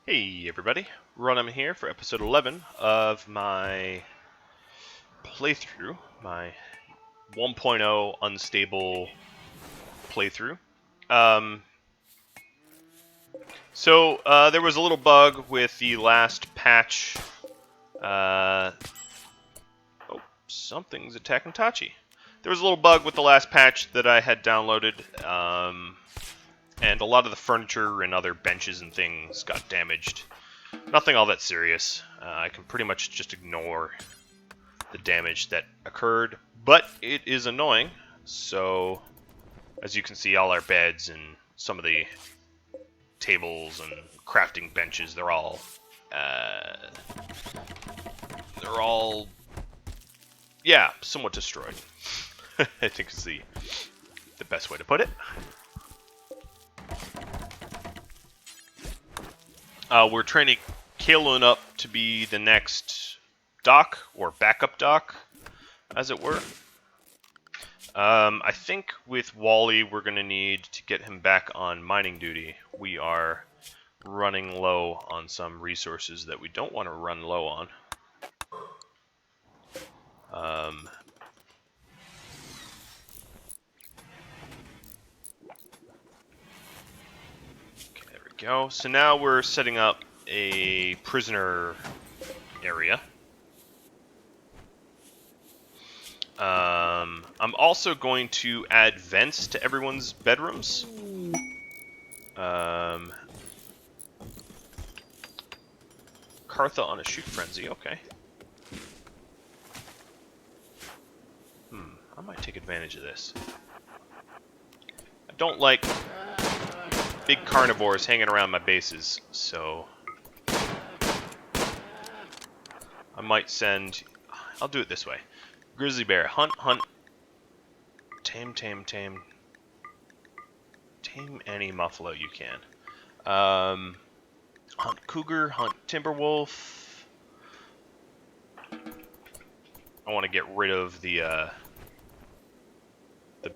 Hey everybody, Runham here for episode 11 of my playthrough, my 1.0 unstable playthrough. There was a little bug with the last patch. Oh, something's attacking Tachi. There was a little bug with the last patch that I had downloaded, and a lot of the furniture and other benches and things got damaged. Nothing all that serious. I can pretty much just ignore the damage that occurred, but it is annoying. So, as you can see, all our beds and some of the tables and crafting benches, they're all, yeah, somewhat destroyed. I think is the best way to put it. We're training Kalen up to be the next doc, or backup doc, as it were. I think with Wally, we're going to need to get him back on mining duty. We are running low on some resources that we don't want to run low on. Okay, there we go. So now we're setting up a prisoner area. I'm also going to add vents to everyone's bedrooms. Kartha on a shoot frenzy, okay. I might take advantage of this. I don't like big carnivores hanging around my bases, so I might send... I'll do it this way. Grizzly bear, hunt, hunt. Tame, tame, tame. Tame any muffalo you can. Hunt cougar, hunt timber wolf. I want to get rid of the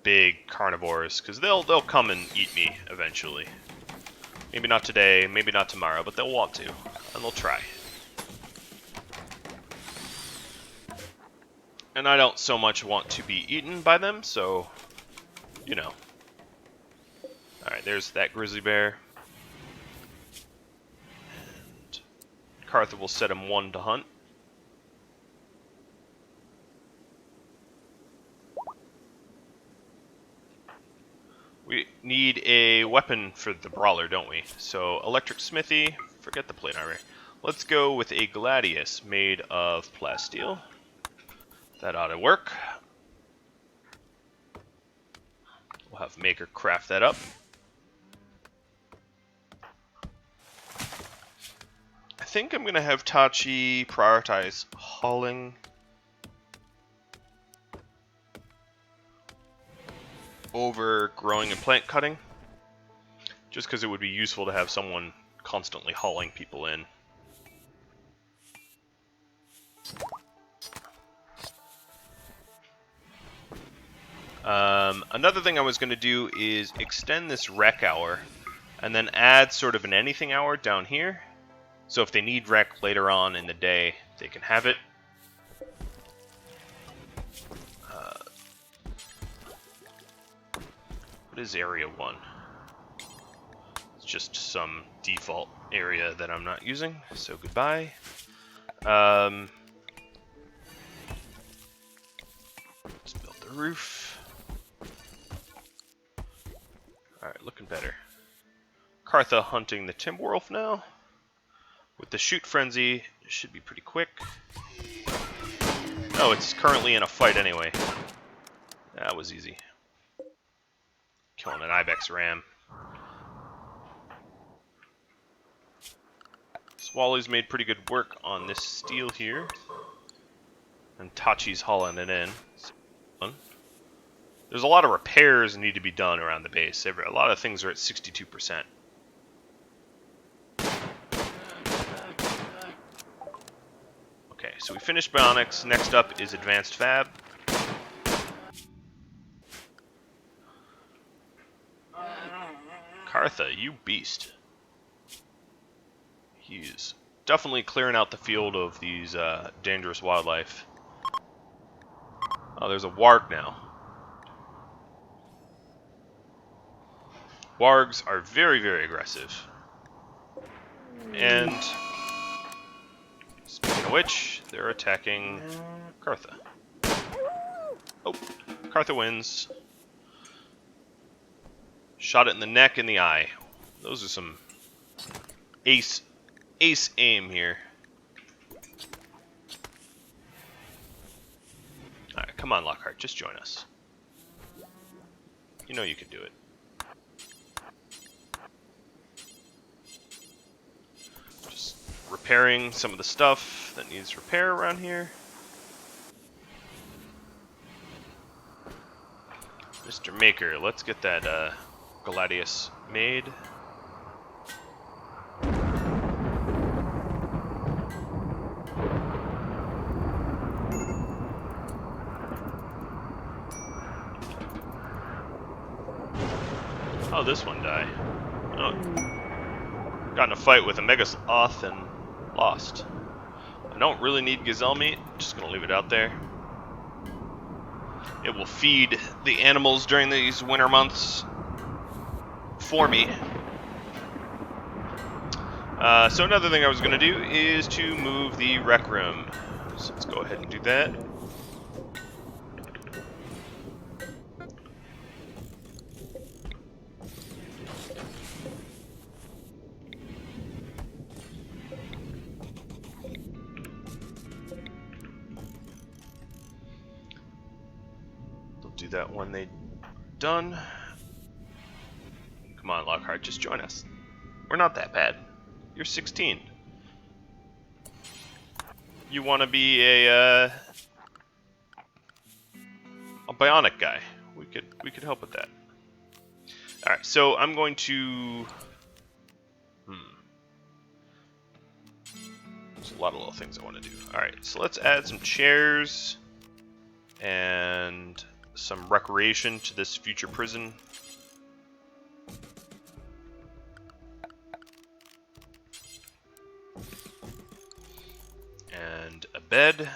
big carnivores, because they'll come and eat me eventually. Maybe not today, maybe not tomorrow, but they'll want to, and they'll try. And I don't so much want to be eaten by them, so, you know. Alright, there's that grizzly bear. And Kartha will set him 1 to hunt. We need a weapon for the brawler, don't we? So, electric smithy, forget the plate armor. Let's go with a gladius made of plasteel. That ought to work. We'll have Maker craft that up. I think I'm going to have Tachi prioritize hauling over growing and plant cutting, just because it would be useful to have someone constantly hauling people in. Another thing I was going to do is extend this rec hour and then add sort of an anything hour down here. So if they need rec later on in the day, they can have it. What is area 1? It's just some default area that I'm not using, so goodbye. Let's build the roof. Alright, looking better. Kartha hunting the Timberwolf now. With the shoot frenzy, it should be pretty quick. Oh, it's currently in a fight anyway. That was easy. Killing an Ibex ram. Swally's made pretty good work on this steel here. And Tachi's hauling it in. There's a lot of repairs that need to be done around the base. A lot of things are at 62%. Okay, so we finished bionics. Next up is advanced fab. Kartha, you beast. He's definitely clearing out the field of these dangerous wildlife. Oh, there's a warg now. Wargs are very, very aggressive. And speaking of which, they're attacking Cartha. Oh, Cartha wins. Shot it in the neck and the eye. Those are some ace aim here. Alright, come on, Lockhart, just join us. You know you can do it. Just repairing some of the stuff that needs repair around here. Mr. Maker, let's get that Gladius made. Oh, this one died. Oh. Got in a fight with a Megasloth and lost. I don't really need gazelle meat, just gonna leave it out there. It will feed the animals during these winter months for me. So another thing I was gonna do is to move the rec room. So let's go ahead and do that. Do that when they're done. Come on, Lockhart, just join us. We're not that bad. You're 16. You want to be a bionic guy? We could help with that. All right, so I'm going to. There's a lot of little things I want to do. All right, so let's add some chairs and some recreation to this future prison. And a bed.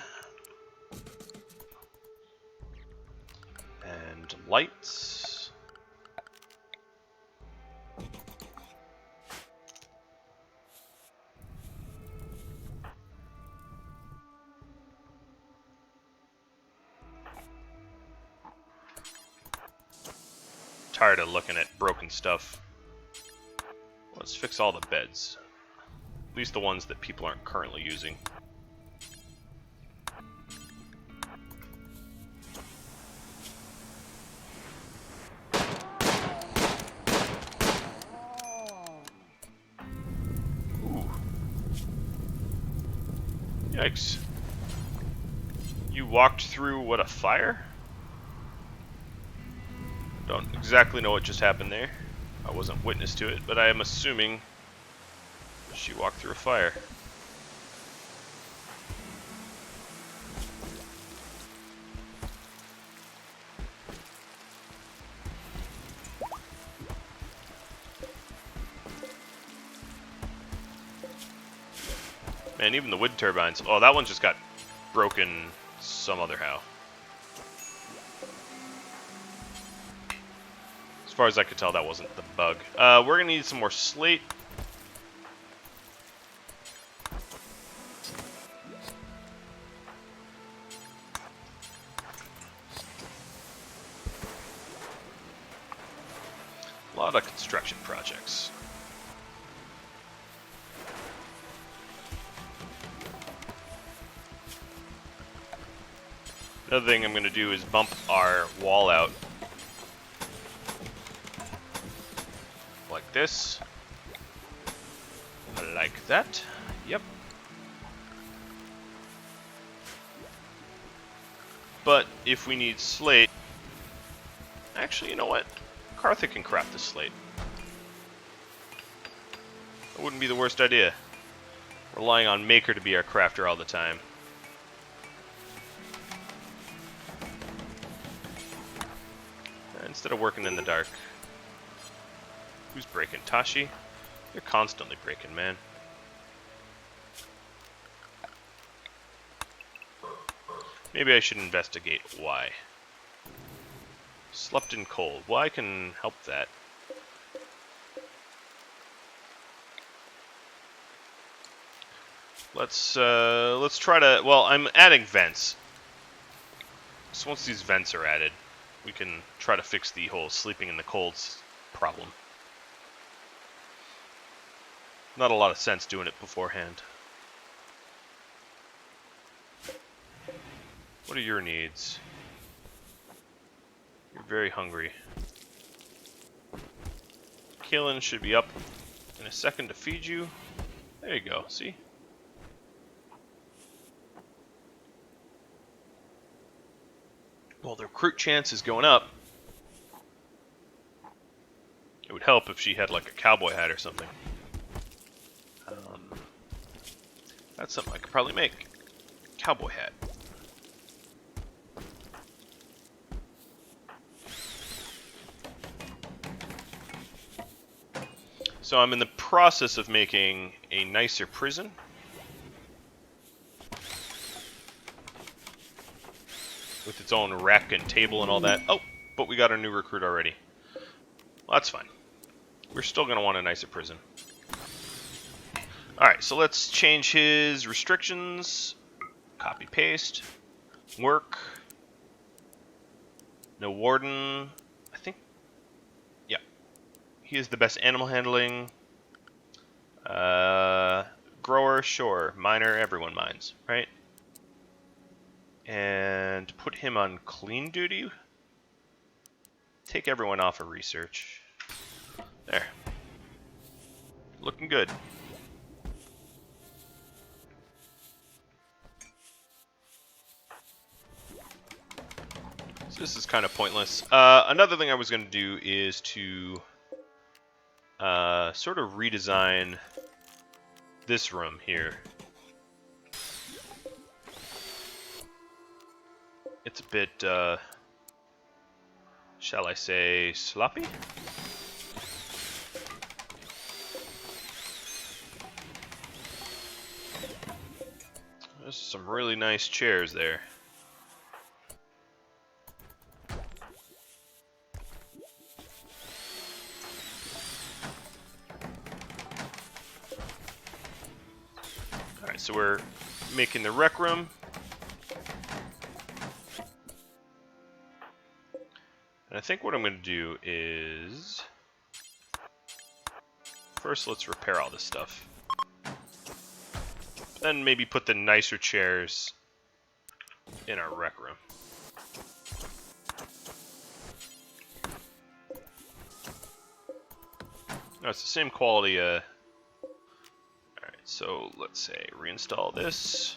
And lights. Tired of looking at broken stuff. Let's fix all the beds. At least the ones that people aren't currently using. Ooh. Yikes. You walked through, what, a fire? Don't exactly know what just happened there. I wasn't witness to it, but I am assuming she walked through a fire. Man, even the wind turbines. Oh, that one just got broken some other how. As far as I could tell, that wasn't the bug. We're gonna need some more slate. A lot of construction projects. Another thing I'm going to do is bump our wall out. Like this. Like that. Yep. But if we need slate... Actually, you know what? Cartha can craft the slate. That wouldn't be the worst idea. Relying on Maker to be our crafter all the time. Instead of working in the dark. Who's breaking? Tashi? You're constantly breaking, man. Maybe I should investigate why. Slept in cold. Well, I can help that. Let's try to. Well, I'm adding vents. So once these vents are added, we can try to fix the whole sleeping in the colds problem. Not a lot of sense doing it beforehand. What are your needs? You're very hungry. Kaelin should be up in a second to feed you. There you go, see? Well, the recruit chance is going up. It would help if she had like a cowboy hat or something. That's something I could probably make. Cowboy hat. So I'm in the process of making a nicer prison. With its own rack and table and all that. Oh, but we got our new recruit already. Well, that's fine. We're still going to want a nicer prison. Alright, so let's change his restrictions. Copy, paste. Work. No warden. I think... Yeah. He is the best animal handling. Grower, sure. Miner, everyone mines, right? And put him on clean duty. Take everyone off of research. There. Looking good. So this is kind of pointless. Another thing I was going to do is to sort of redesign this room here. It's a bit, shall I say, sloppy? There's some really nice chairs there. Alright, so we're making the rec room. And I think what I'm going to do is... First, let's repair all this stuff. Then maybe put the nicer chairs in our rec room. No, it's the same quality. Alright, so let's say reinstall this.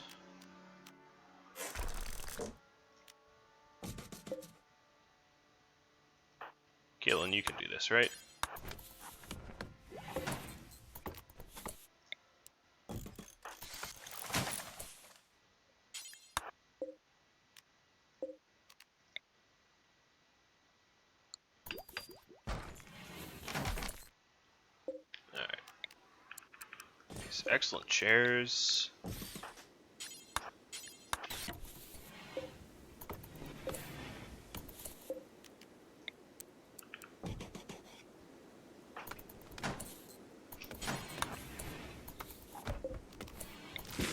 Kaelin, you can do this, right? Excellent chairs. And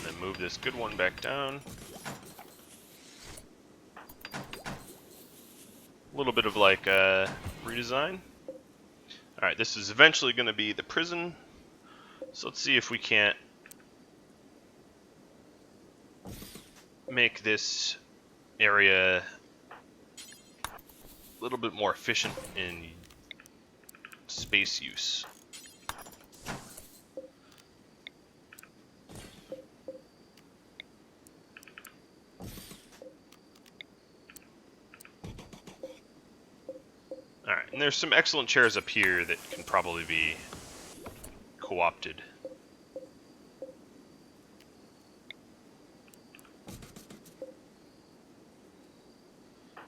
then move this good one back down. A little bit of like redesign. Alright, this is eventually going to be the prison. So let's see if we can't make this area a little bit more efficient in space use. Alright, and there's some excellent chairs up here that can probably be co-opted.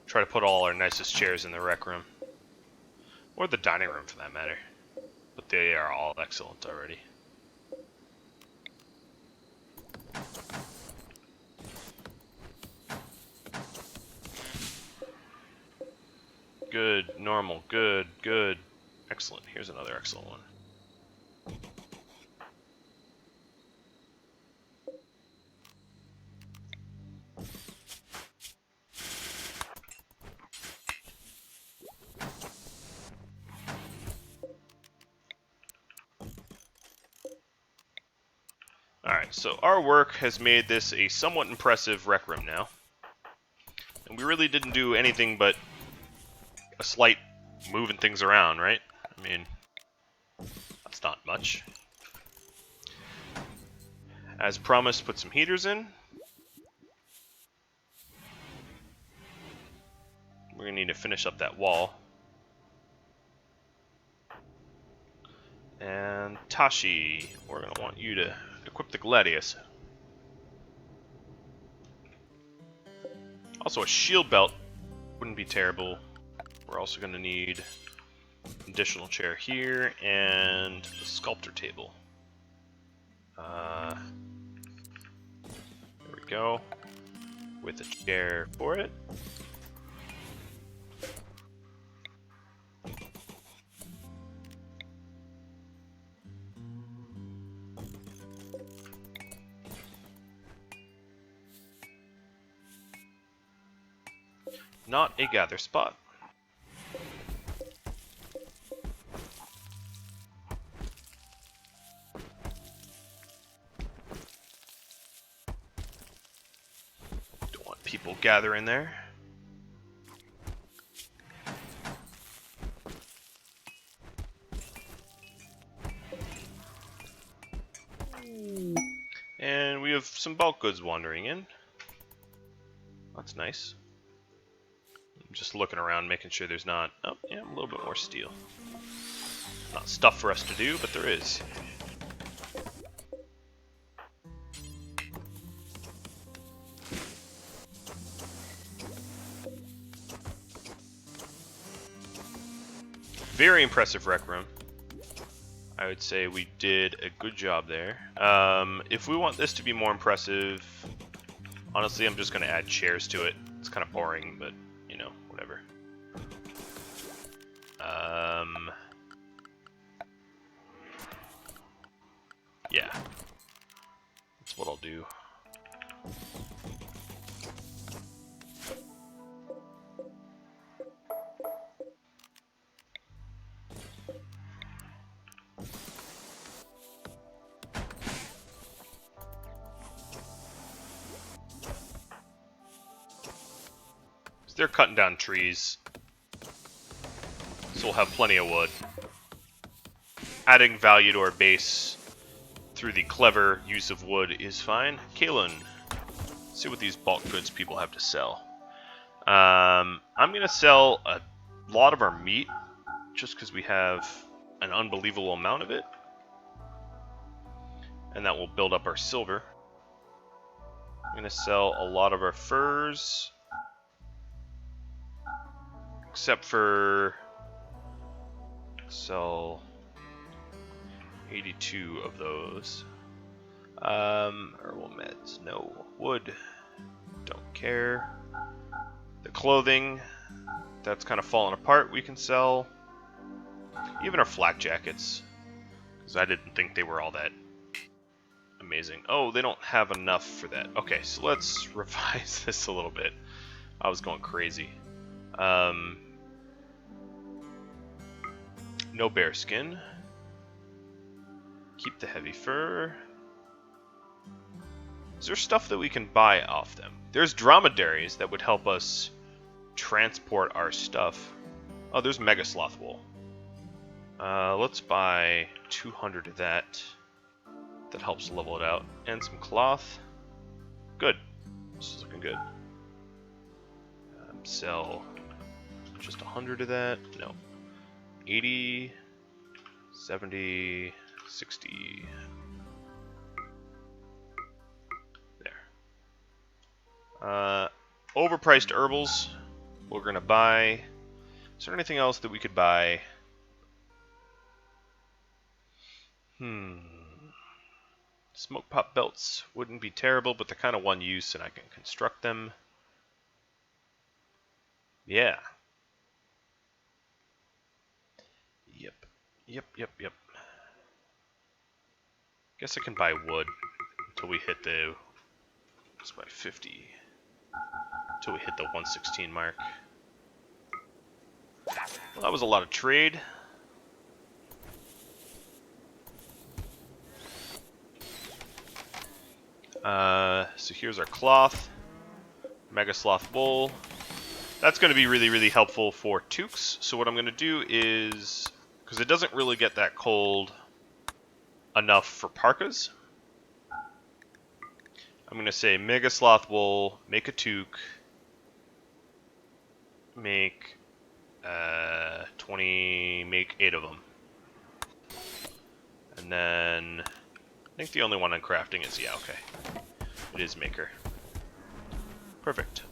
Try to put all our nicest chairs in the rec room. Or the dining room for that matter. But they are all excellent already. normal, good, good, excellent. Here's another excellent one. Alright, so our work has made this a somewhat impressive rec room now. And we really didn't do anything but a slight moving things around, right? I mean, that's not much. As promised, put some heaters in. We're going to need to finish up that wall. And Tashi, we're going to want you to equip the Gladius. Also, a shield belt wouldn't be terrible. We're also going to need an additional chair here and a sculptor table. There we go. With a chair for it. Not a gather spot. Don't want people gathering there. And we have some bulk goods wandering in. That's nice. I'm just looking around, making sure there's not... Oh, yeah, a little bit more steel. Not stuff for us to do, but there is. Very impressive rec room. I would say we did a good job there. If we want this to be more impressive, honestly, I'm just going to add chairs to it. It's kind of boring, but, you know, whatever. Yeah. That's what I'll do. They're cutting down trees, so we'll have plenty of wood. Adding value to our base through the clever use of wood is fine. Kalen, let's see what these bulk goods people have to sell. I'm going to sell a lot of our meat, just because we have an unbelievable amount of it. And that will build up our silver. I'm going to sell a lot of our furs. Except for sell 82 of those. Herbal meds, no. Wood, don't care. The clothing, that's kind of falling apart, we can sell. Even our flak jackets, because I didn't think they were all that amazing. Oh, they don't have enough for that. Okay, so let's revise this a little bit. I was going crazy. No bear skin. Keep the heavy fur. Is there stuff that we can buy off them? There's dromedaries that would help us transport our stuff. Oh, there's mega sloth wool. Let's buy 200 of that. That helps level it out. And some cloth. Good. This is looking good. Sell just 100 of that. No. 80, 70, 60. There. Overpriced herbals. We're going to buy. Is there anything else that we could buy? Smoke pop belts wouldn't be terrible, but they're kind of one use and I can construct them. Yeah. Yep. Guess I can buy wood until we hit the... Let's buy 50. Until we hit the 116 mark. Well, that was a lot of trade. So here's our cloth. Mega Sloth Wool. That's going to be really helpful for toques. So what I'm going to do is, because it doesn't really get that cold enough for parkas, I'm going to say Mega Sloth Wool, make a toque, make 20, make 8 of them. And then, I think the only one I'm crafting is, yeah, okay. It is Maker. Perfect.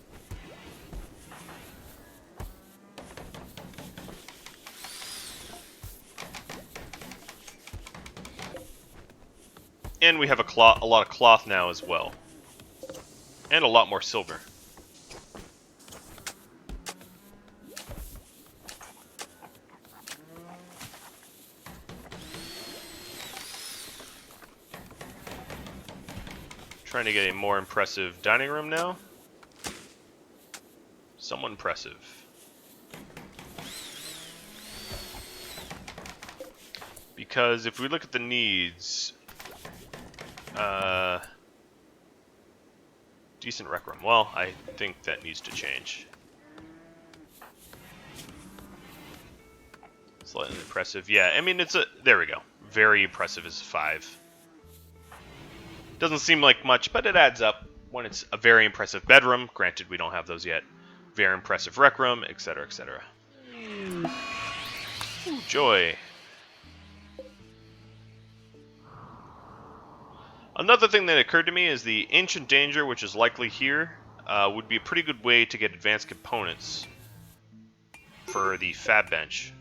And we have a lot of cloth now as well. And a lot more silver. Trying to get a more impressive dining room now. Somewhat impressive. Because if we look at the needs, decent rec room. Well, I think that needs to change. Slightly impressive. Yeah, I mean, there we go. Very impressive is 5. Doesn't seem like much, but it adds up when it's a very impressive bedroom. Granted, we don't have those yet. Very impressive rec room, etc., etc. Ooh, joy. Another thing that occurred to me is the Ancient Danger, which is likely here, would be a pretty good way to get advanced components for the Fab Bench.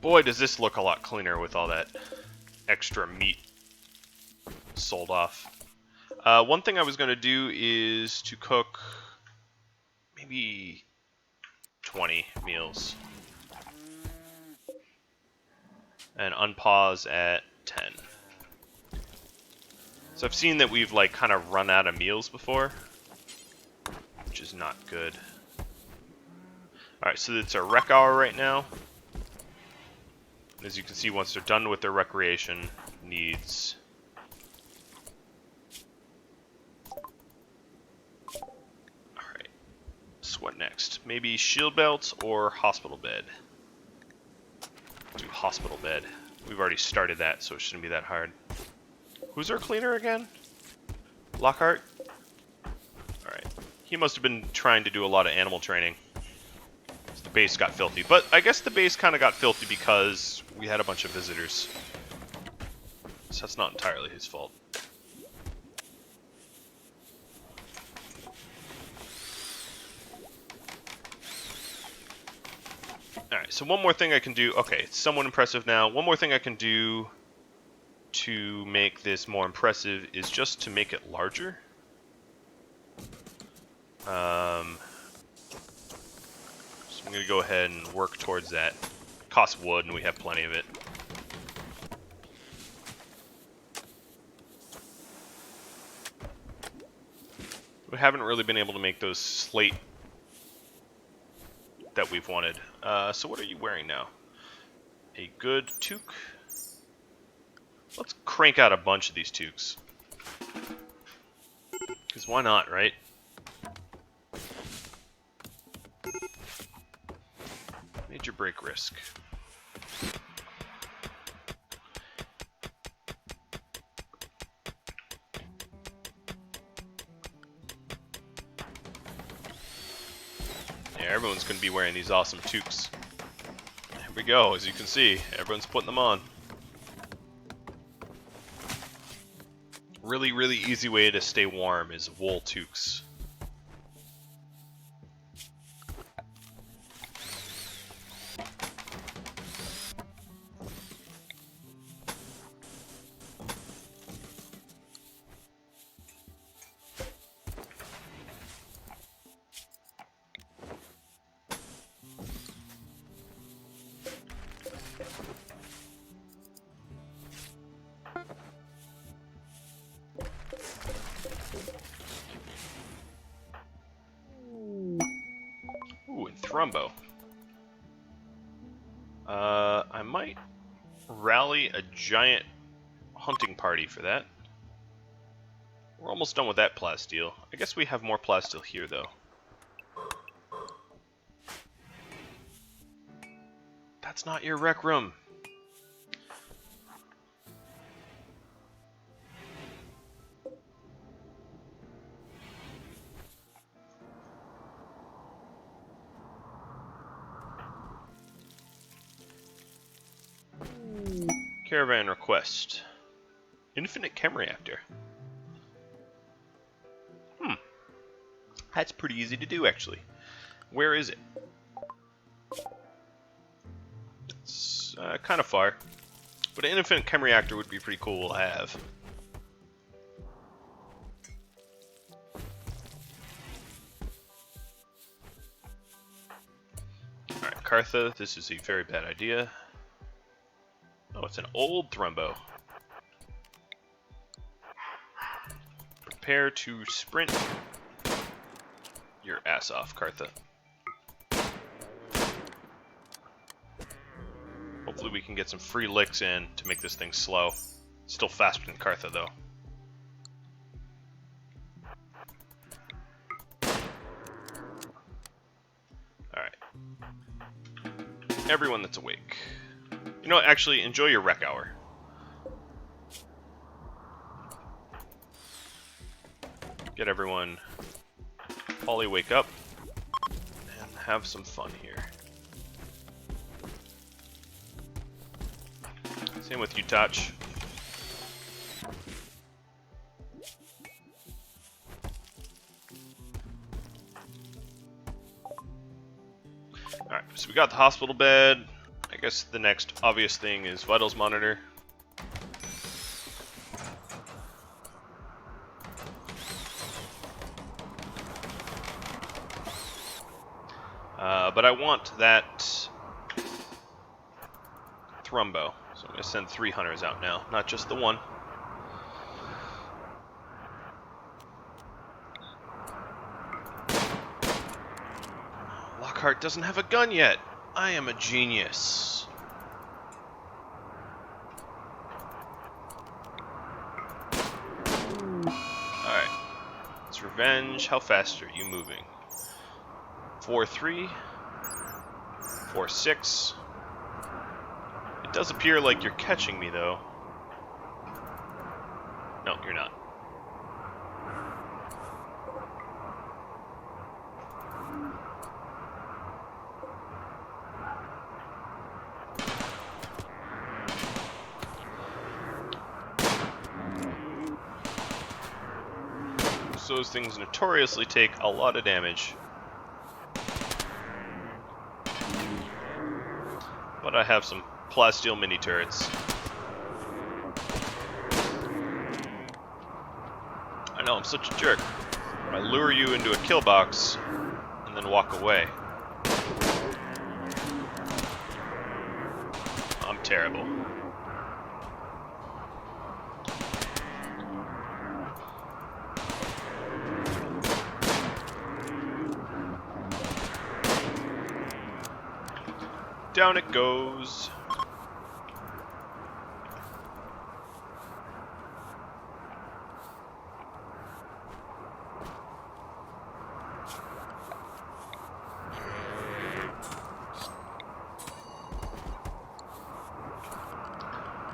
Boy, does this look a lot cleaner with all that extra meat sold off. One thing I was going to do is to cook maybe 20 meals. And unpause at 10. So I've seen that we've like kind of run out of meals before, which is not good. Alright, so it's our rec hour right now. As you can see, once they're done with their recreation needs, alright, so what next? Maybe shield belts or hospital bed? Do hospital bed. We've already started that, so it shouldn't be that hard. Who's our cleaner again? Lockhart? Alright. He must have been trying to do a lot of animal training. So the base got filthy. But I guess the base kind of got filthy because we had a bunch of visitors. So that's not entirely his fault. Alright, so one more thing I can do. Okay, it's somewhat impressive now. One more thing I can do to make this more impressive is just to make it larger. So I'm going to go ahead and work towards that. It costs wood, and we have plenty of it. We haven't really been able to make those slate that we've wanted. So what are you wearing now? A good toque. Let's crank out a bunch of these toques. Because why not, right? Major break risk. Yeah, everyone's going to be wearing these awesome toques. Here we go, as you can see, everyone's putting them on. Really, really easy way to stay warm is wool toques. Thrumbo. I might rally a giant hunting party for that. We're almost done with that plasteel. I guess we have more plasteel here, though. That's not your rec room. Caravan request. Infinite chem reactor. That's pretty easy to do, actually. Where is it? It's kind of far. But an infinite chem reactor would be pretty cool to have. Alright, Kartha, this is a very bad idea. Oh, it's an old Thrumbo. Prepare to sprint your ass off, Kartha. Hopefully we can get some free licks in to make this thing slow. Still faster than Kartha, though. Alright. Everyone that's awake. You know what, actually, enjoy your rec hour. Get everyone fully wake up and have some fun here. Same with you, Touch. Alright, so we got the hospital bed. I guess the next obvious thing is vitals monitor. But I want that Thrumbo, so I'm going to send 3 hunters out now, not just the one. Lockhart doesn't have a gun yet. I am a genius. Alright. It's revenge. How fast are you moving? 4-3. 4-6. It does appear like you're catching me, though. No, you're not. So those things notoriously take a lot of damage. But I have some plasteel mini turrets. I know, I'm such a jerk. I lure you into a kill box and then walk away. I'm terrible. Down it goes.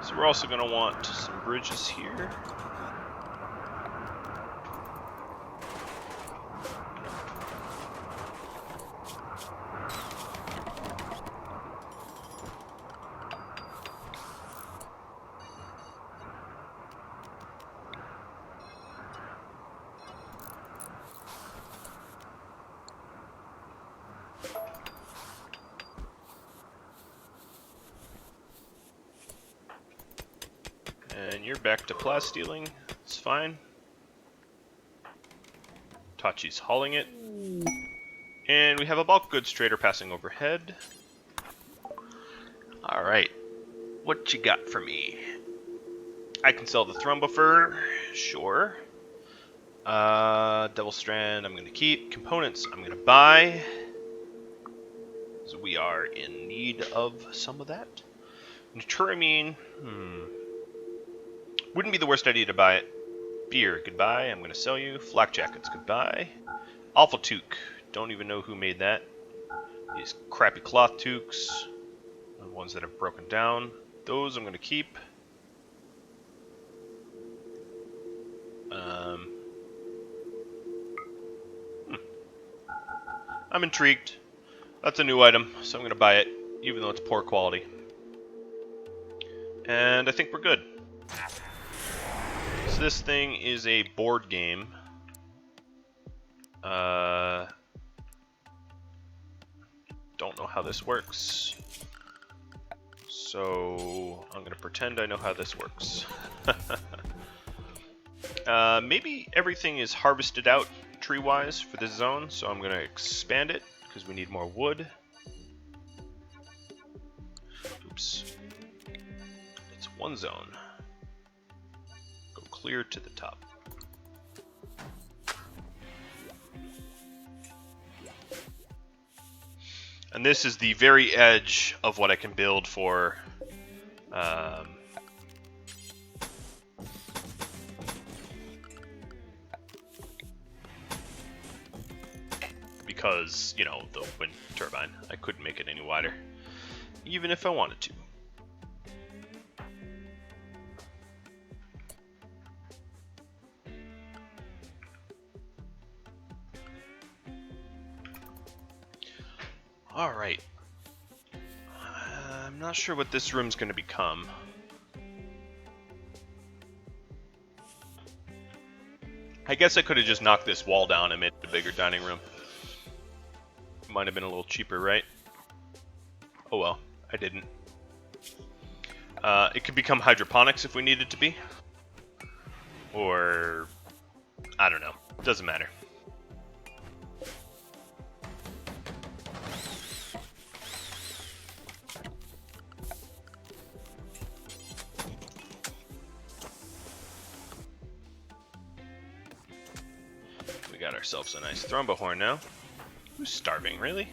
So we're also going to want some bridges here. And you're back to plastealing. It's fine. Tachi's hauling it. And we have a bulk goods trader passing overhead. Alright. What you got for me? I can sell the Thrumbo fur. Sure. Devil Strand I'm going to keep. Components I'm going to buy. So we are in need of some of that. Naturamine, wouldn't be the worst idea to buy it. Beer, goodbye. I'm going to sell you. Flak jackets, goodbye. Alpha toque, don't even know who made that. These crappy cloth toques, the ones that have broken down. Those I'm going to keep. I'm intrigued. That's a new item, so I'm going to buy it, even though it's poor quality. And I think we're good. So this thing is a board game. Don't know how this works. So I'm going to pretend I know how this works. Maybe everything is harvested out tree-wise for this zone, so I'm going to expand it because we need more wood. Oops. It's one zone. Go clear to the top. And this is the very edge of what I can build for because, you know, the wind turbine. I couldn't make it any wider, even if I wanted to. Alright. I'm not sure what this room's going to become. I guess I could have just knocked this wall down and made it a bigger dining room. Might have been a little cheaper, right? Oh well, I didn't. It could become hydroponics if we need it to be. Or, I don't know. Doesn't matter. We got ourselves a nice thrombohorn now. Who's starving, really?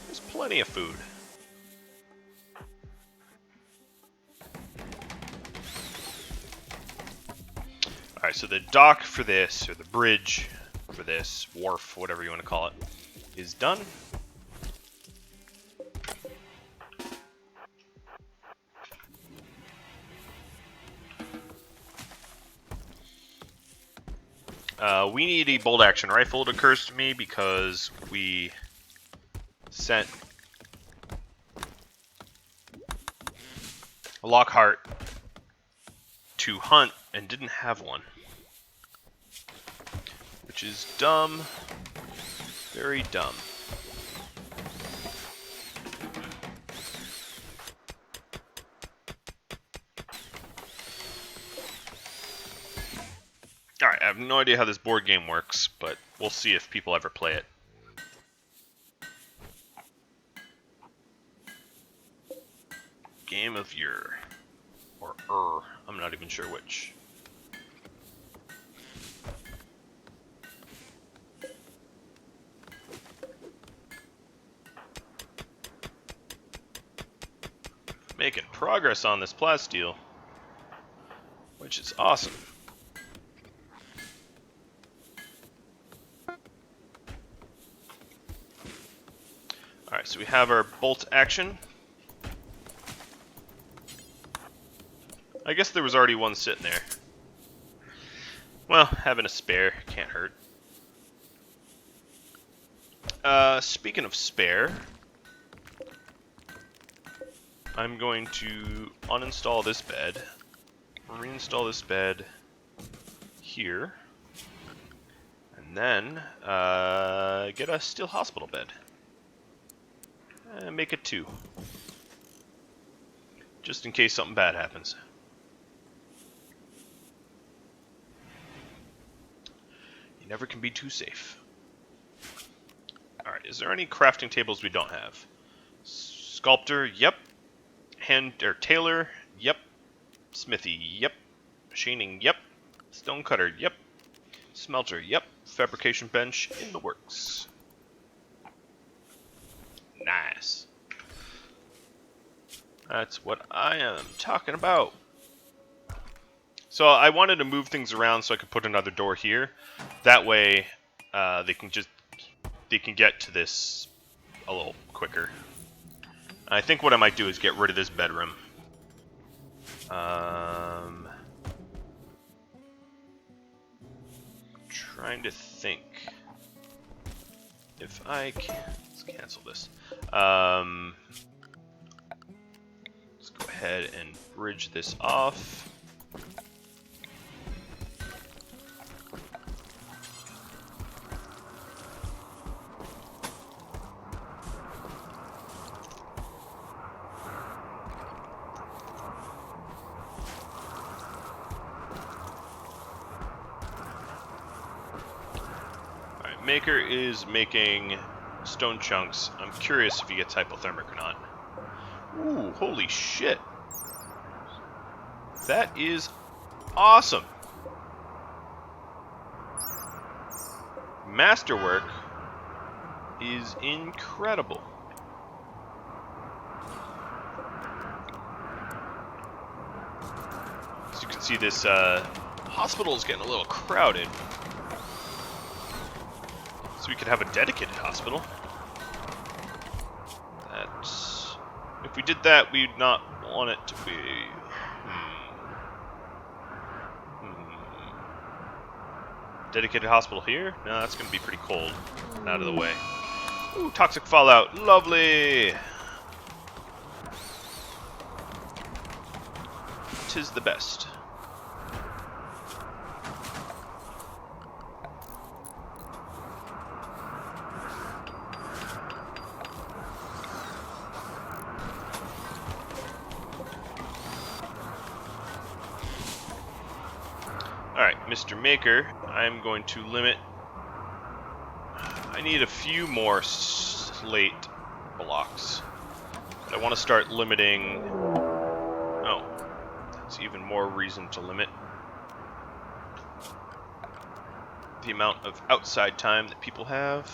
There's plenty of food. Alright, so the dock for this, or the bridge for this, wharf, whatever you want to call it, is done. We need a bolt action rifle, it occurs to me, because we sent Lockhart to hunt and didn't have one. Which is dumb. Very dumb. Alright, I have no idea how this board game works, but we'll see if people ever play it. Game of year. Or I'm not even sure which. Making progress on this plasteel, which is awesome. Alright, so we have our bolt action. I guess there was already one sitting there. Well, having a spare can't hurt. Speaking of spare, I'm going to uninstall this bed, reinstall this bed here, and then get a steel hospital bed. And make it 2. Just in case something bad happens. You never can be too safe. Alright, is there any crafting tables we don't have? Sculptor, yep. Tailor, yep. Smithy, yep. Machining, yep. Stonecutter, yep. Smelter, yep. Fabrication bench, in the works. Nice. That's what I am talking about. So I wanted to move things around so I could put another door here. That way, they can get to this a little quicker. I think what I might do is get rid of this bedroom. Trying to think if I can. Let's cancel this. Let's go ahead and bridge this off. Maker is making stone chunks. I'm curious if he gets hypothermic or not. Ooh, holy shit. That is awesome. Masterwork is incredible. As you can see, this hospital is getting a little crowded. So we could have a dedicated hospital. That's... If we did that, we'd not want it to be... Dedicated hospital here? No, that's going to be pretty cold. Out of the way. Ooh, toxic fallout. Lovely! 'Tis the best. Alright, Mr. Maker, I'm going to limit... I need a few more slate blocks. But I want to start limiting... Oh, that's even more reason to limit the amount of outside time that people have.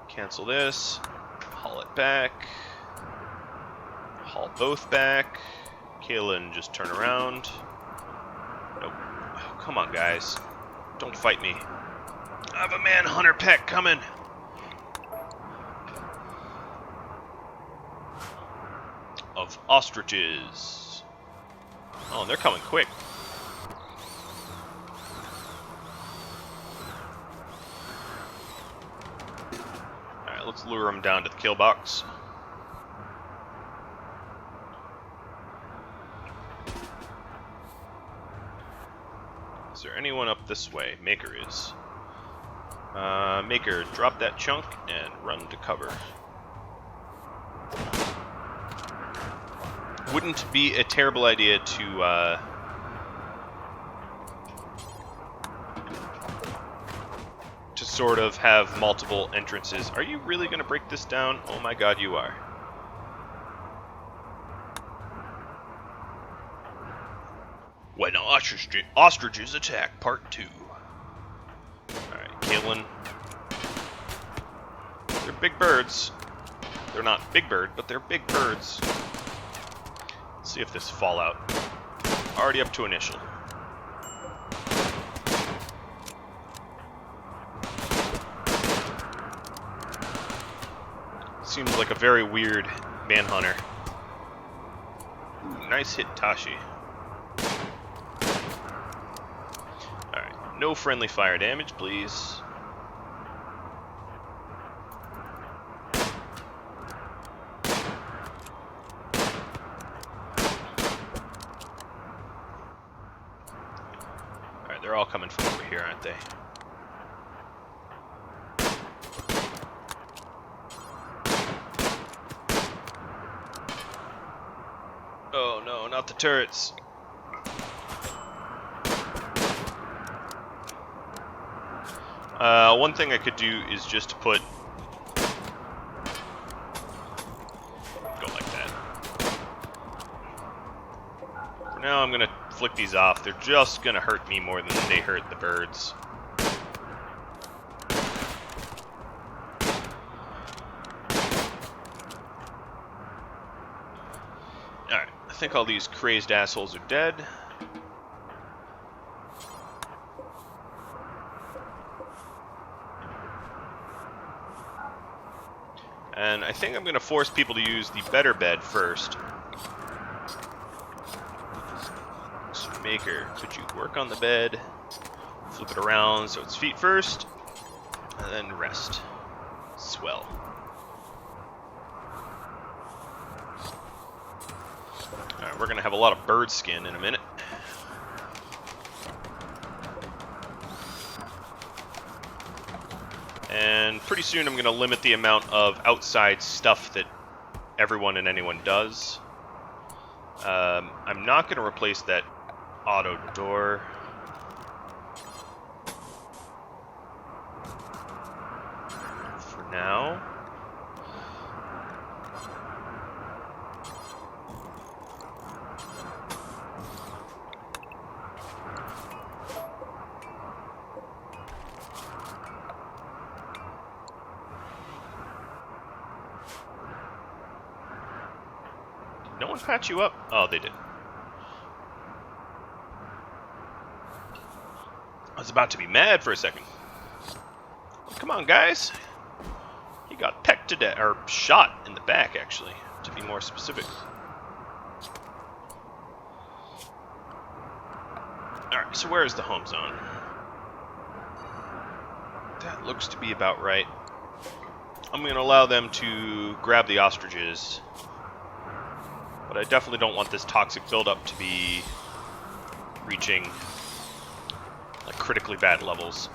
Cancel this. Haul it back. Haul both back. Kaylin, just turn around. Nope. Oh, come on, guys. Don't fight me. I have a manhunter pack coming. Of ostriches. Oh, they're coming quick. Alright, let's lure them down to the kill box. Is there anyone up this way? Maker is. Maker, drop that chunk and run to cover. Wouldn't be a terrible idea to sort of have multiple entrances. Are you really going to break this down? Oh my god, you are. When ostriches attack, part 2. Alright, Kaylin. They're big birds. They're not big bird, but they're big birds. Let's see if this fallout. Already up to initial. Seems like a very weird manhunter. Ooh, nice hit, Tashi. No friendly fire damage, please. Alright, they're all coming from over here, aren't they? Oh no, not the turrets. One thing I could do is just put... Go like that. For now, I'm gonna flick these off. They're just gonna hurt me more than they hurt the birds. think all these crazed assholes are dead. And I think I'm going to force people to use the better bed first. So Maker, could you work on the bed? Flip it around so it's feet first, and then rest. Swell. Alright, we're going to have a lot of bird skin in a minute. And pretty soon I'm going to limit the amount of outside stuff that everyone and anyone does. I'm not going to replace that auto door. For now. No one patch you up? Oh, they did. I was about to be mad for a second. Come on, guys. He got pecked to death, or shot in the back, actually, to be more specific. Alright, so where is the home zone? That looks to be about right. I'm going to allow them to grab the ostriches. But I definitely don't want this toxic buildup to be reaching like critically bad levels.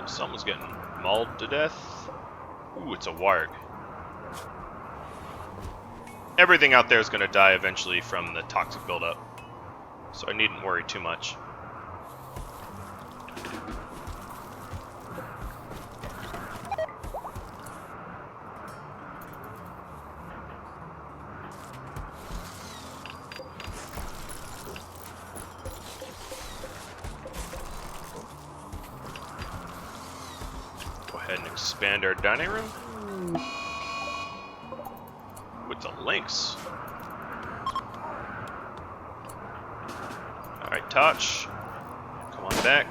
Someone's getting mauled to death. Ooh, it's a warg. Everything out there is going to die eventually from the toxic buildup, so I needn't worry too much. And expand our dining room with the links. Alright, Touch, come on back.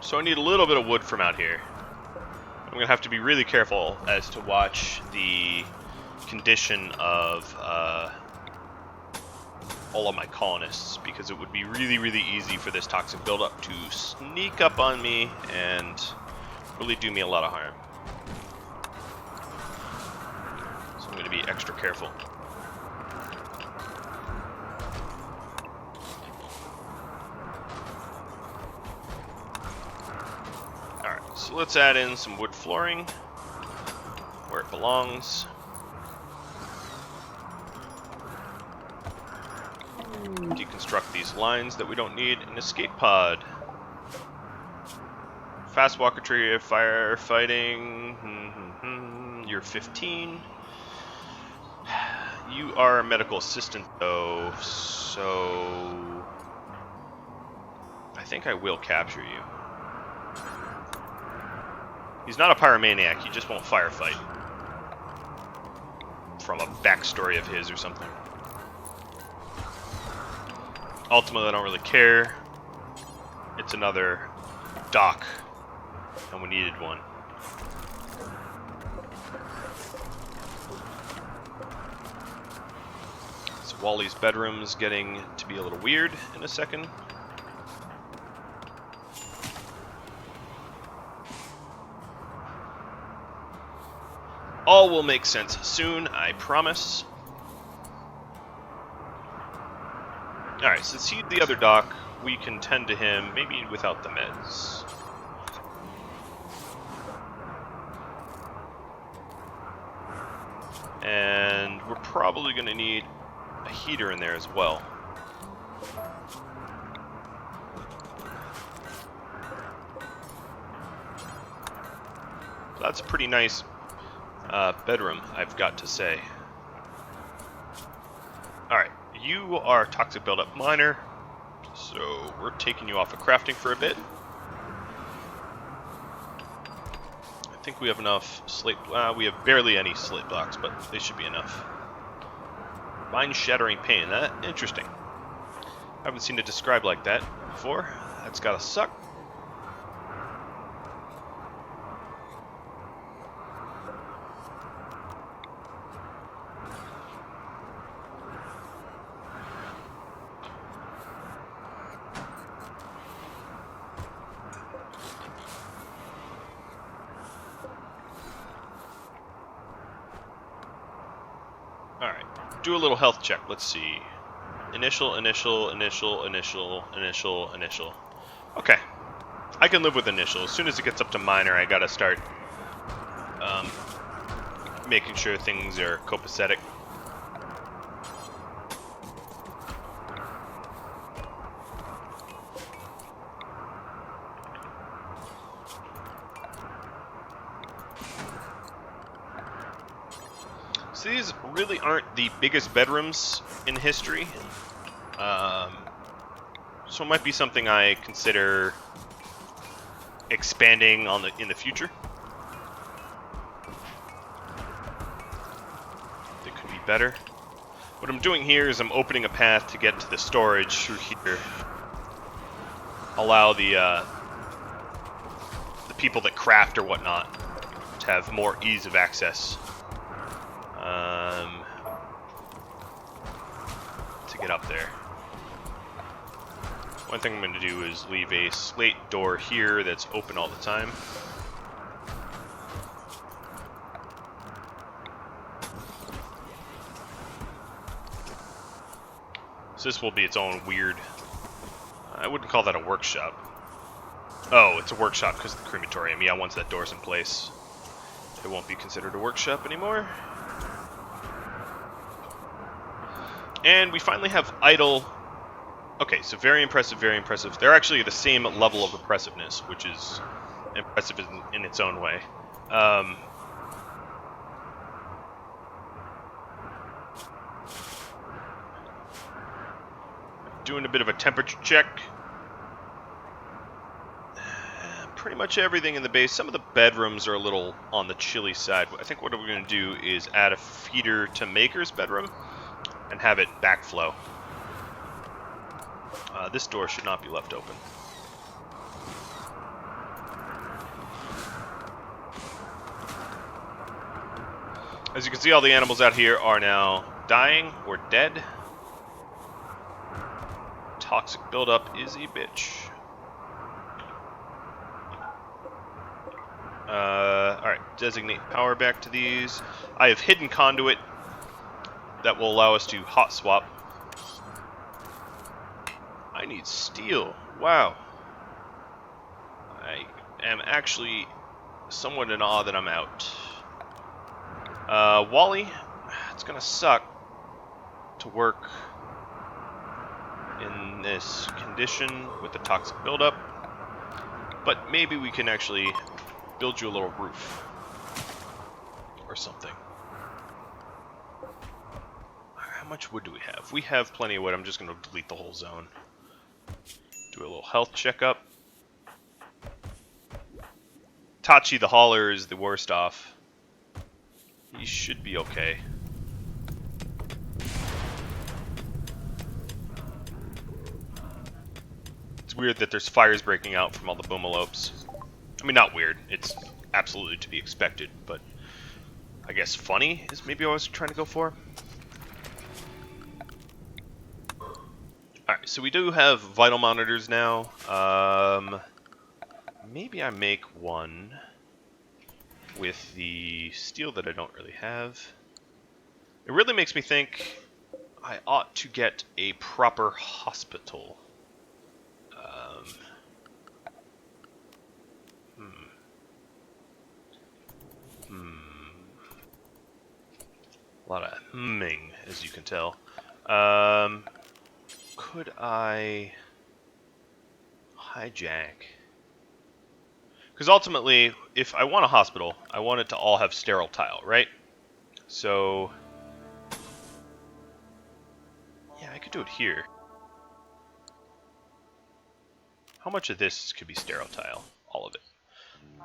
So I need a little bit of wood from out here. I'm going to have to be really careful as to watch the condition of all of my colonists, because it would be really, really easy for this toxic buildup to sneak up on me and really do me a lot of harm. So I'm going to be extra careful. So let's add in some wood flooring where it belongs. Deconstruct these lines that we don't need. An escape pod. Fast walker tree, firefighting. You're 15. You are a medical assistant though, so I think I will capture you. He's not a pyromaniac, he just won't firefight. From a backstory of his or something. Ultimately, I don't really care. It's another dock, and we needed one. So Wally's bedroom's getting to be a little weird in a second. All will make sense soon, I promise. Alright, since he's the other doc, we can tend to him, maybe without the meds. And we're probably going to need a heater in there as well. That's a pretty nice bedroom, I've got to say. Alright, you are toxic buildup miner, so we're taking you off of crafting for a bit. I think we have enough slate. We have barely any slate blocks, but they should be enough. Mind-shattering pain. Interesting. I haven't seen it described like that before. That's gotta suck. Alright, do a little health check. Let's see. Initial. Okay. I can live with initial. As soon as it gets up to minor, I gotta start making sure things are copacetic. So these really aren't the biggest bedrooms in history. So it might be something I consider expanding on in the future. They could be better. What I'm doing here is I'm opening a path to get to the storage through here. Allow the people that craft or whatnot to have more ease of access. To get up there. One thing I'm going to do is leave a slate door here that's open all the time. So this will be its own weird... I wouldn't call that a workshop. Oh, it's a workshop because of the crematorium. Yeah, once that door's in place, it won't be considered a workshop anymore. And we finally have idle... Okay, so very impressive, very impressive. They're actually the same level of impressiveness, which is impressive in its own way. Doing a bit of a temperature check. Pretty much everything in the base. Some of the bedrooms are a little on the chilly side. I think what we're going to do is add a feeder to Maker's bedroom and have it backflow. This door should not be left open. As you can see, all the animals out here are now dying or dead. Toxic buildup is a bitch. Alright, designate power back to these. I have hidden conduit that will allow us to hot swap. I need steel. Wow. I am actually somewhat in awe that I'm out. Wally, it's gonna suck to work in this condition with the toxic buildup, but maybe we can actually build you a little roof or something. How much wood do we have? We have plenty of wood. I'm just going to delete the whole zone. Do a little health checkup. Tachi the hauler is the worst off. He should be okay. It's weird that there's fires breaking out from all the boomalopes. I mean, not weird. It's absolutely to be expected, but I guess funny is maybe what I was trying to go for. Alright, so we do have vital monitors now. Maybe I make one with the steel that I don't really have. It really makes me think I ought to get a proper hospital. A lot of humming, as you can tell. Could I hijack? Because ultimately, if I want a hospital, I want it to all have sterile tile, right? So, yeah, I could do it here. How much of this could be sterile tile? All of it.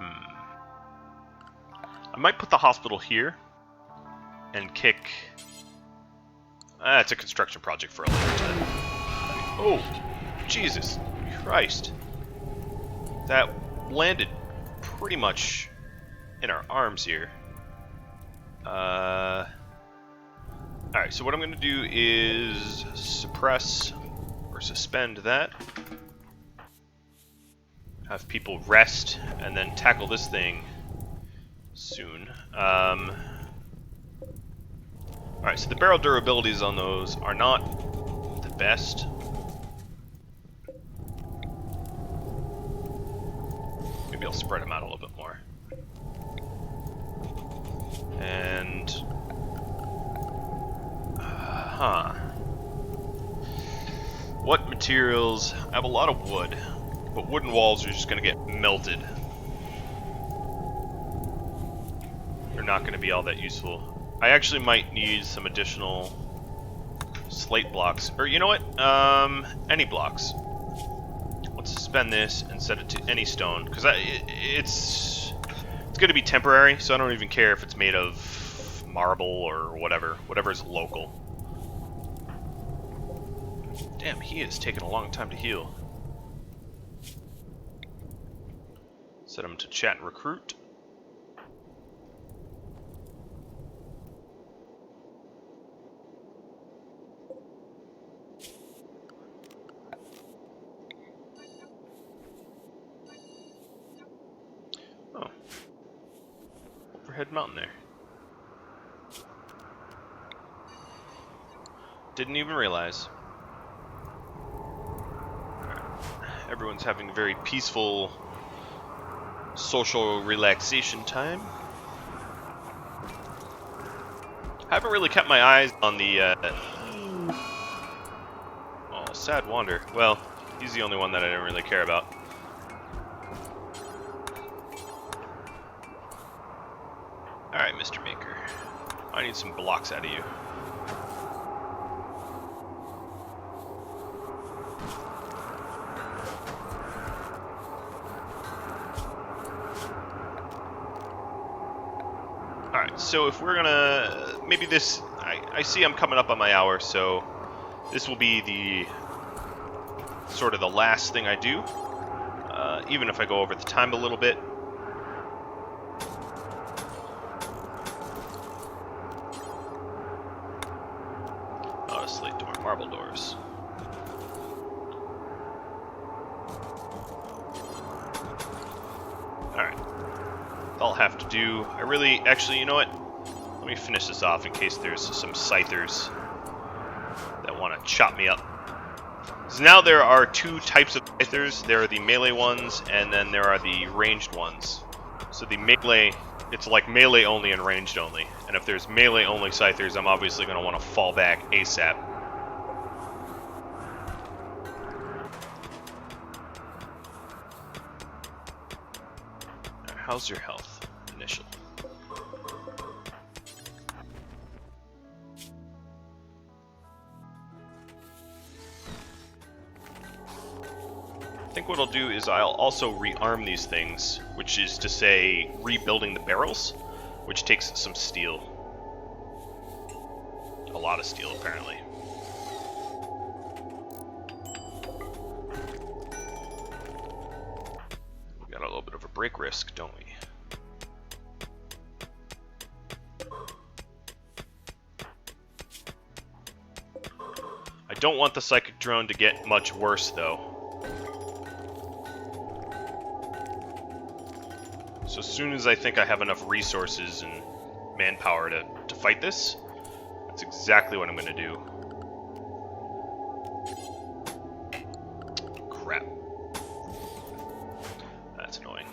I might put the hospital here and kick... it's a construction project for a later time. Oh, Jesus Christ. That landed pretty much in our arms here. Alright, so what I'm going to do is suppress or suspend that. Have people rest and then tackle this thing soon. Alright, so the barrel durabilities on those are not the best. Maybe I'll spread them out a little bit more. And... what materials? I have a lot of wood, but wooden walls are just going to get melted. They're not going to be all that useful. I actually might need some additional slate blocks. Or you know what? Any blocks. Let's suspend this and set it to any stone, because it's going to be temporary, so I don't even care if it's made of marble or whatever is local. Damn, he is taking a long time to heal. Set him to chat and recruit. Oh. Overhead mountain there. Didn't even realize. Everyone's having a very peaceful social relaxation time. I haven't really kept my eyes on the oh, sad wander. Well, he's the only one that I didn't really care about. Alright, Mr. Maker. I need some blocks out of you. Alright, so if we're gonna... maybe this... I see I'm coming up on my hour, so this will be the... sort of the last thing I do. Even if I go over the time a little bit. Oh, a slate door. Marble doors. Alright. I'll have to do... I really... actually, you know what? Let me finish this off in case there's some scythers that want to chop me up. So now there are two types of scythers. There are the melee ones, and then there are the ranged ones. So the melee... it's like melee only and ranged only. And if there's melee only scythers, I'm obviously going to want to fall back ASAP. How's your health? Initial. I think what I'll do is I'll also rearm these things, which is to say rebuilding the barrels, which takes some steel. A lot of steel, apparently. We got a little bit of a break risk, don't we? I don't want the psychic drone to get much worse, though. So as soon as I think I have enough resources and manpower to fight this, that's exactly what I'm going to do. Crap. That's annoying.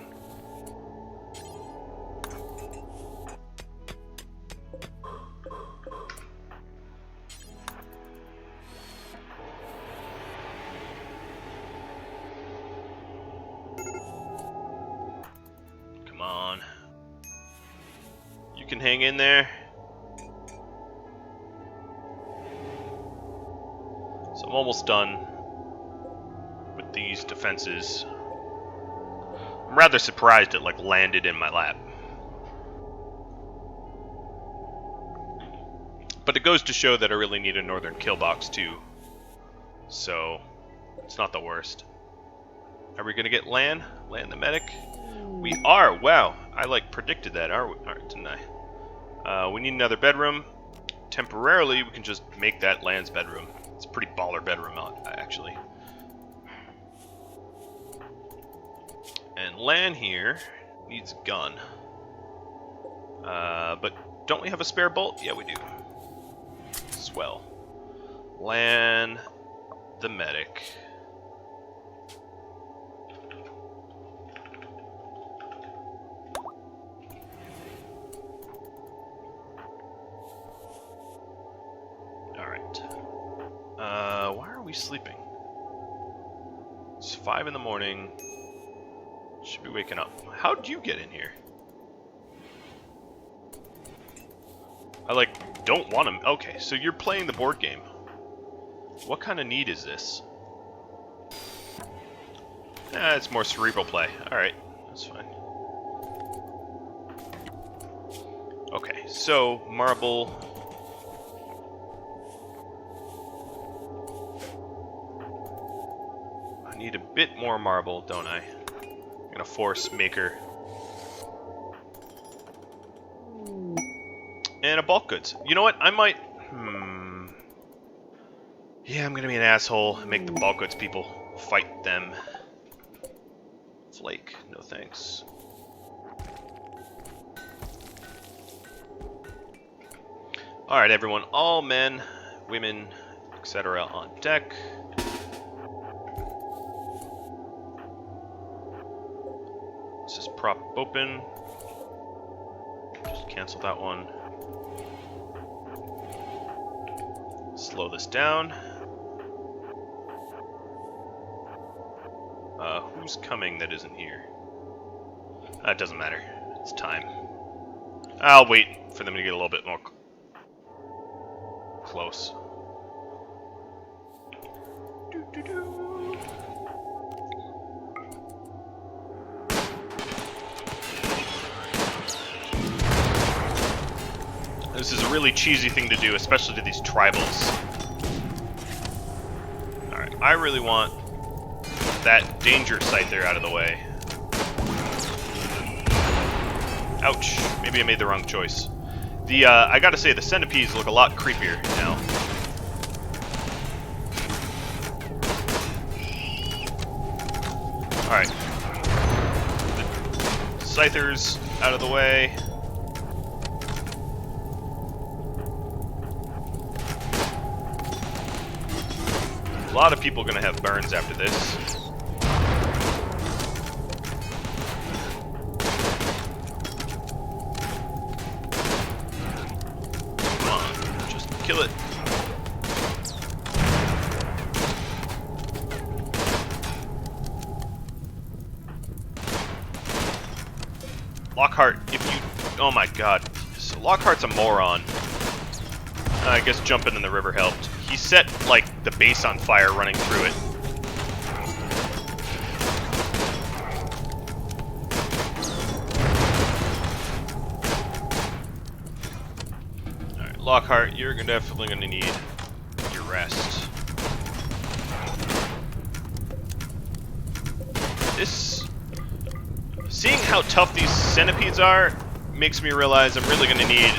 hang in there. So I'm almost done with these defenses. I'm rather surprised it like landed in my lap. But it goes to show that I really need a northern kill box too. So it's not the worst. Are we gonna get Lan? Lan the medic? We are! Wow, I like predicted that, didn't I? We need another bedroom. Temporarily, we can just make that Lan's bedroom. It's a pretty baller bedroom, actually. And Lan here needs a gun. But don't we have a spare bolt? Yeah, we do. Swell. Lan the medic. Alright. Why are we sleeping? It's 5 in the morning. Should be waking up. How'd you get in here? I like don't want him. Okay, so you're playing the board game. What kind of need is this? It's more cerebral play. Alright, that's fine. Okay, so marble. I need a bit more marble, don't I? I'm gonna force maker. And a bulk goods. You know what? I might... Yeah, I'm gonna be an asshole and make the bulk goods people fight them. Flake. No thanks. Alright, everyone. All men, women, etc. on deck. Let's just prop open. Just cancel that one. Slow this down. Who's coming that isn't here? It doesn't matter. It's time. I'll wait for them to get a little bit more close. This is a really cheesy thing to do, especially to these tribals. Alright, I really want that danger site there out of the way. Ouch. Maybe I made the wrong choice. I gotta say, the centipedes look a lot creepier now. Alright. The scythers out of the way. A lot of people are gonna have burns after this. Kill it. Lockhart, if you... Oh my god. So Lockhart's a moron. I guess jumping in the river helped. He set, like, the base on fire running through it. Lockhart, you're definitely going to need your rest. Seeing how tough these centipedes are makes me realize I'm really going to need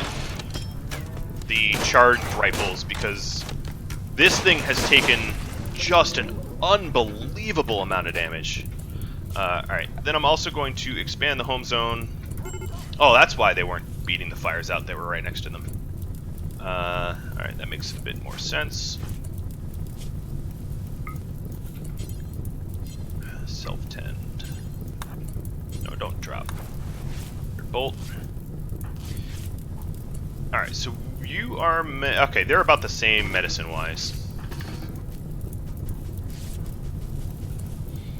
the charged rifles, because this thing has taken just an unbelievable amount of damage. Alright, then I'm also going to expand the home zone. Oh, that's why they weren't beating the fires out. They were right next to them. Alright, that makes a bit more sense. Self-tend. No, don't drop. Your bolt. Alright, so you are... okay, they're about the same medicine-wise.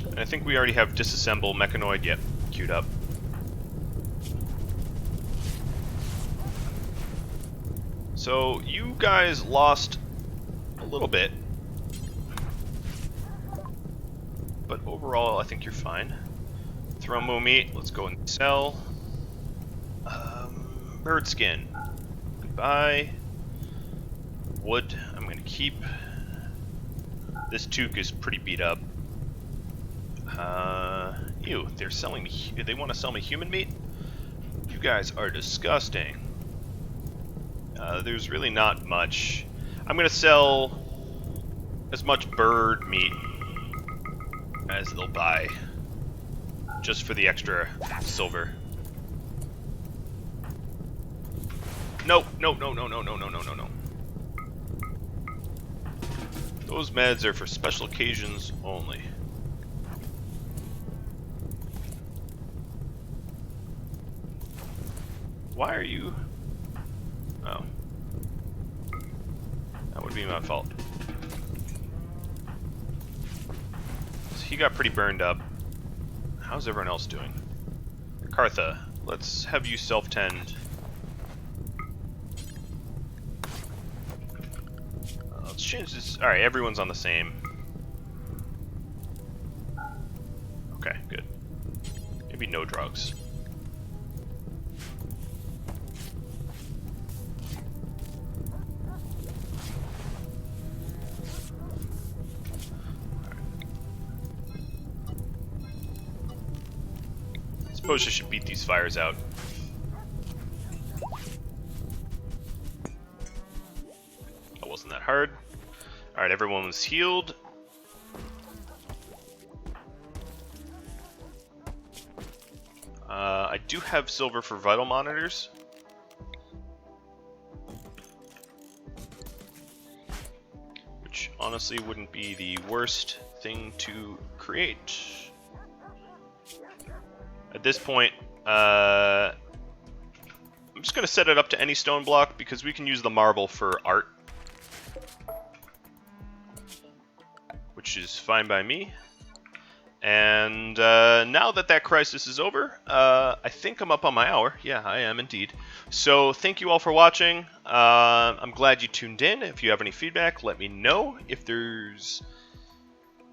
And I think we already have disassemble mechanoid. Yep, queued up. So you guys lost a little bit, but overall I think you're fine. Thromo meat, let's go and sell. Bird skin, goodbye. Wood, I'm gonna keep. This toque is pretty beat up. Ew, they're selling me. They want to sell me human meat? You guys are disgusting. There's really not much. I'm gonna sell as much bird meat as they'll buy, just for the extra silver. No, no, no, no, no, no, no, no, no, no. Those meds are for special occasions only. Why are you... Oh. That would be my fault. So he got pretty burned up. How's everyone else doing? Kartha, let's have you self-tend. Let's change this. Alright, everyone's on the same. Okay, good. Maybe no drugs. I suppose I should beat these fires out. That wasn't that hard. Alright, everyone was healed. I do have silver for vital monitors. Which honestly wouldn't be the worst thing to create. At this point, I'm just going to set it up to any stone block because we can use the marble for art. Which is fine by me. And now that that crisis is over, I think I'm up on my hour. Yeah, I am indeed. So thank you all for watching. I'm glad you tuned in. If you have any feedback, let me know. If there's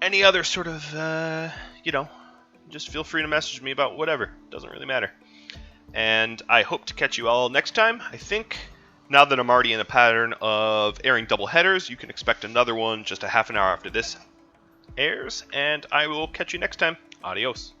any other sort of, you know, just feel free to message me about whatever. Doesn't really matter. And I hope to catch you all next time. I think now that I'm already in a pattern of airing double headers, you can expect another one just a half an hour after this airs, and I will catch you next time. Adios.